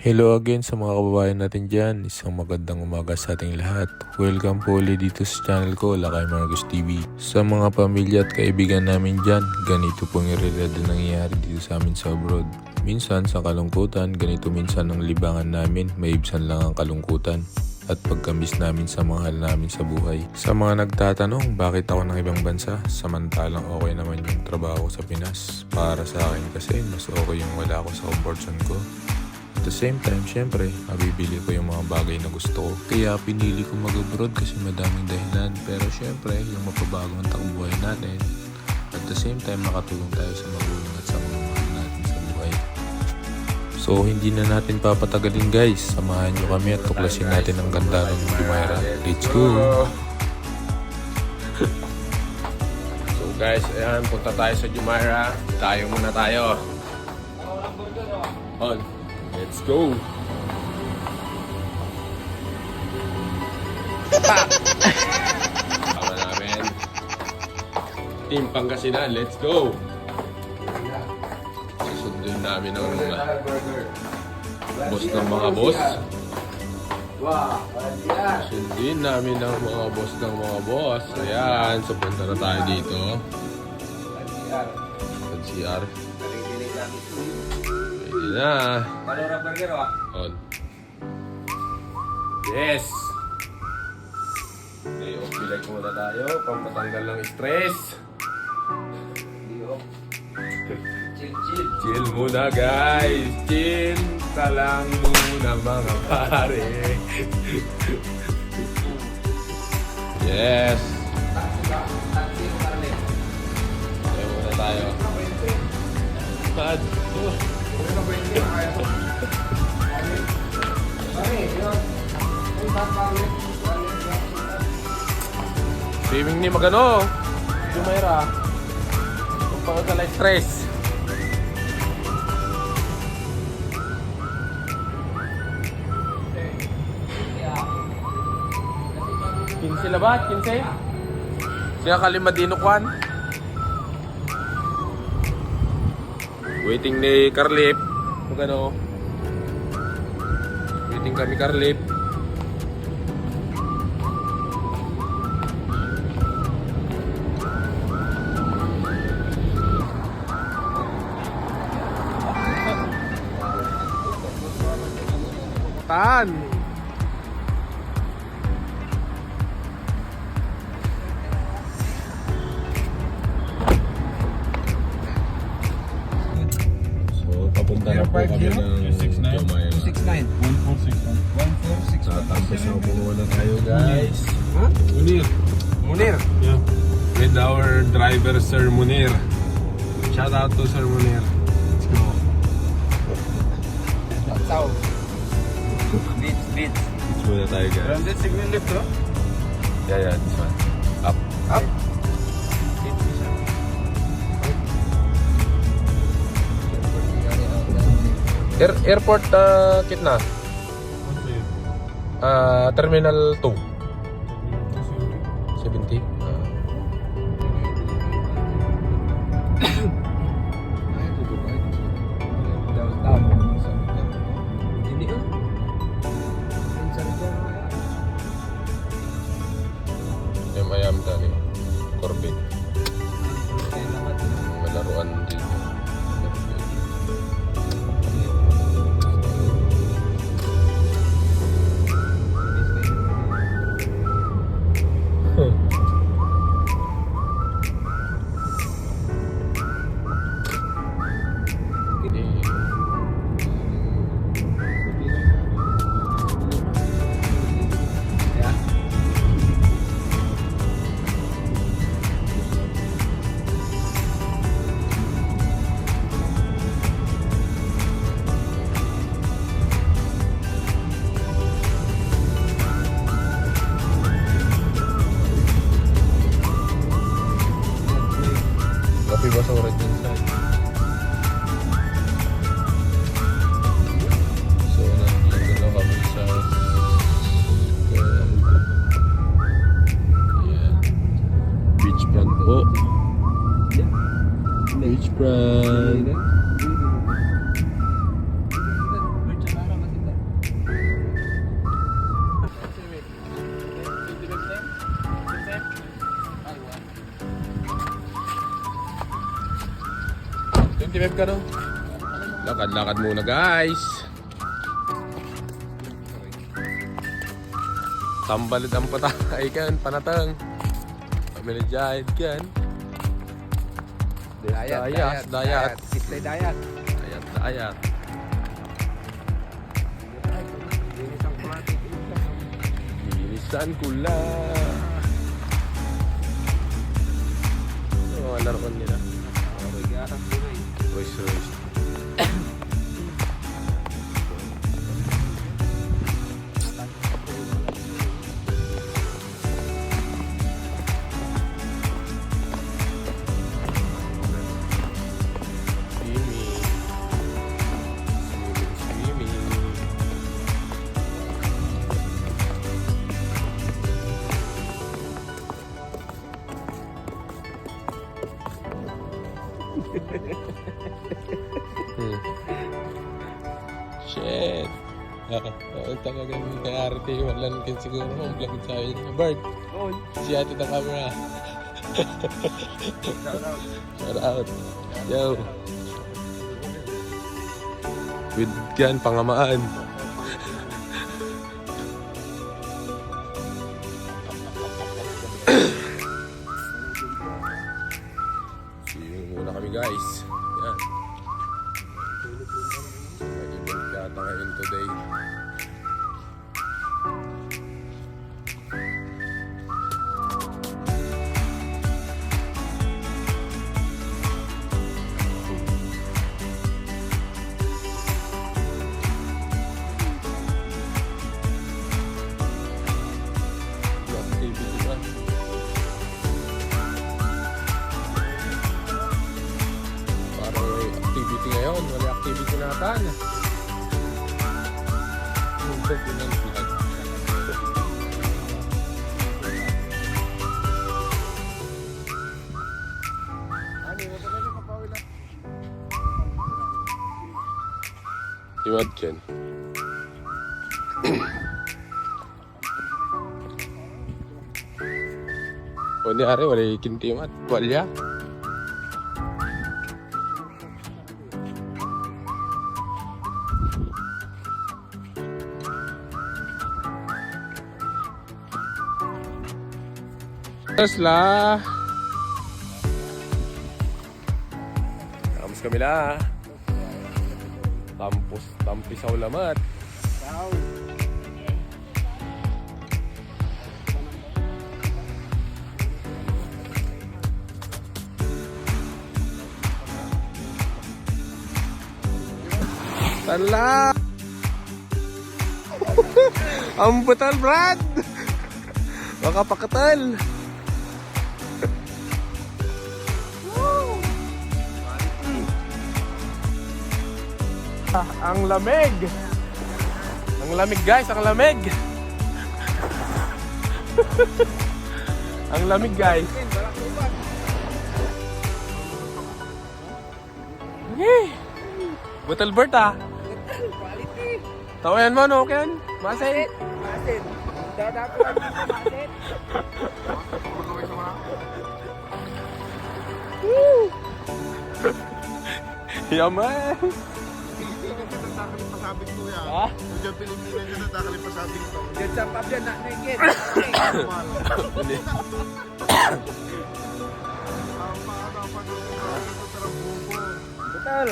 Hello again sa mga kababayan natin dyan. Isang magandang umaga sa ating lahat. Welcome po ulit dito sa channel ko, Lakay Marcos TV. Sa mga pamilya at kaibigan namin dyan, ganito pong irelada nangyayari dito sa amin sa abroad. Minsan sa kalungkutan, ganito minsan ang libangan namin, maibsan lang ang kalungkutan at pagkamis namin sa mahal namin sa buhay. Sa mga nagtatanong bakit ako ng ibang bansa, samantalang okay naman yung trabaho ko sa Pinas. Para sa akin kasi mas okay yung wala ako sa comfort zone ko. At the same time, syempre, mabibili ko yung mga bagay na gusto ko. Kaya pinili ko mag-abroad kasi madaming dahilan. Pero syempre, yung mapabago ang takbuhay natin. At the same time, makatulong tayo sa magulang at sa mga mahal natin sa buhay. So, hindi na natin papatagalin guys. Samahan nyo kami at tuklasin natin ang ganda ng Jumeirah. Let's go! So guys, ayan, punta tayo sa Jumeirah. Tayo muna tayo. On. Let's go! Tama namin. Team Pangasinan, let's go! Susundin namin ang boss ng mga boss. Susundin namin ang mga boss ng mga boss. Ayan, so punta na tayo dito. Sa CR. Pwede na. On. Yes! Day off bilag muna tayo. Pampatanggal ng stress. Chill muna guys. Chill ka lang muna mga pare. Yes. Tayo muna tayo. Bad. Swimming ni magano. Jumeirah. Pagkakala stress. Sila ba? 15? Siya Kalimadino Kwan. Waiting ni Carlip. Magano? Waiting kami Carlip. Tan! Papunta na po kami ng Jumeirah. 269. 1461. Tatapos na po muna tayo guys. Munir. Yeah. With our driver Sir Munir. Shout out to Sir Munir. Let's go. South. Beach. Let's muna tayo guys. From that signal left, bro? Yeah, this one. Up. Up. Airport kitna? Terminal 2. 70. Yung ayam tadi. Corbin. Malaruan dito. Coffee ba sa orange inside? So, nandito na kami sa beachfront po. Beachfront. 25 ka no? Lakad-lakad muna guys. Tambalid ang patay kan, panatang. Kami na-jahid kan. Dayat. Sistay dayat. Dayat. Linisan ko lang. Oh, laruan nila. Royce. Shit. Ang talaga yung kayarite. Walang kin siguro. Ang vlog sa akin. Bird. Si ate na camera. Shout out. Yo. With yan, pangamaan. Swimming muna kami guys. Yan. Mag-event yata ngayon today. Activity ba? Parang may activity ngayon. Wala activity natin. Muntok yun ang vlog. Iwad Ken. O ni Ari, wala ikintimat. Walya. Tesla. Kamus kami la. Tampisaw lamat. Tala. Ang butal, Brad. Baka pakatal. Ang lamig. Ang lamig guys, ang lamig. Ang lamig guys. Butal Bert ah. Tawayan mo no, Ken? Masin. Dadapo lang dito, masin. Yaman. Pasabing ko yan. Ha? Kung dyan Pilipinan ka na, takali pasabing ko. Dyan sa pub yan, nakikit. Hindi. Betul.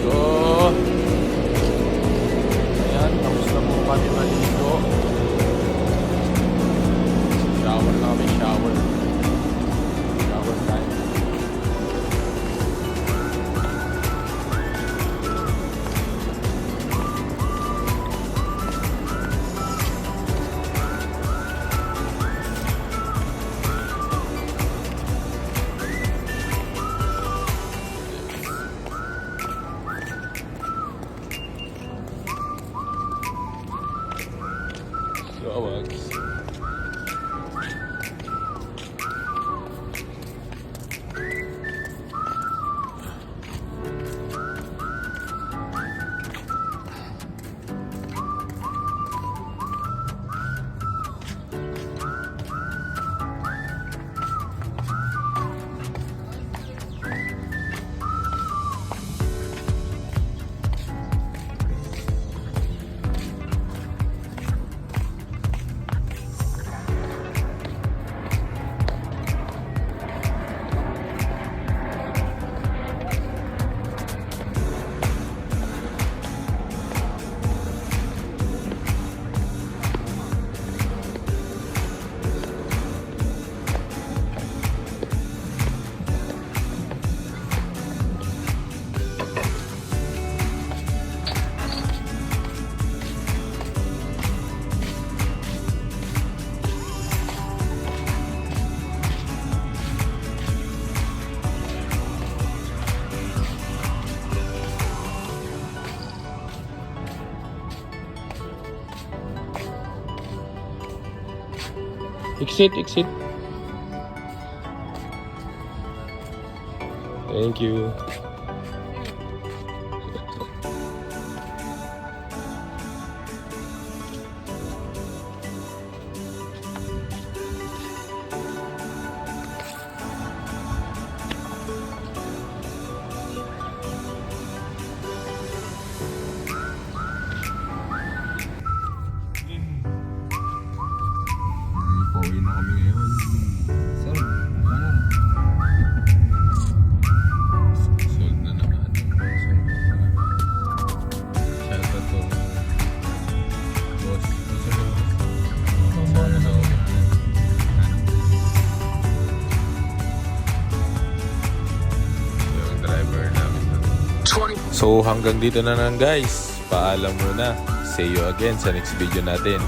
So, ayan, tapos na po kami maligo. Shower na kami, shower. Shower time. Exit. Thank you. Pauwi na kami ngayon. Sold na naman. Shout out to boss. Yung driver namin. So hanggang dito na lang guys. Paalam muna. See you again sa next video natin.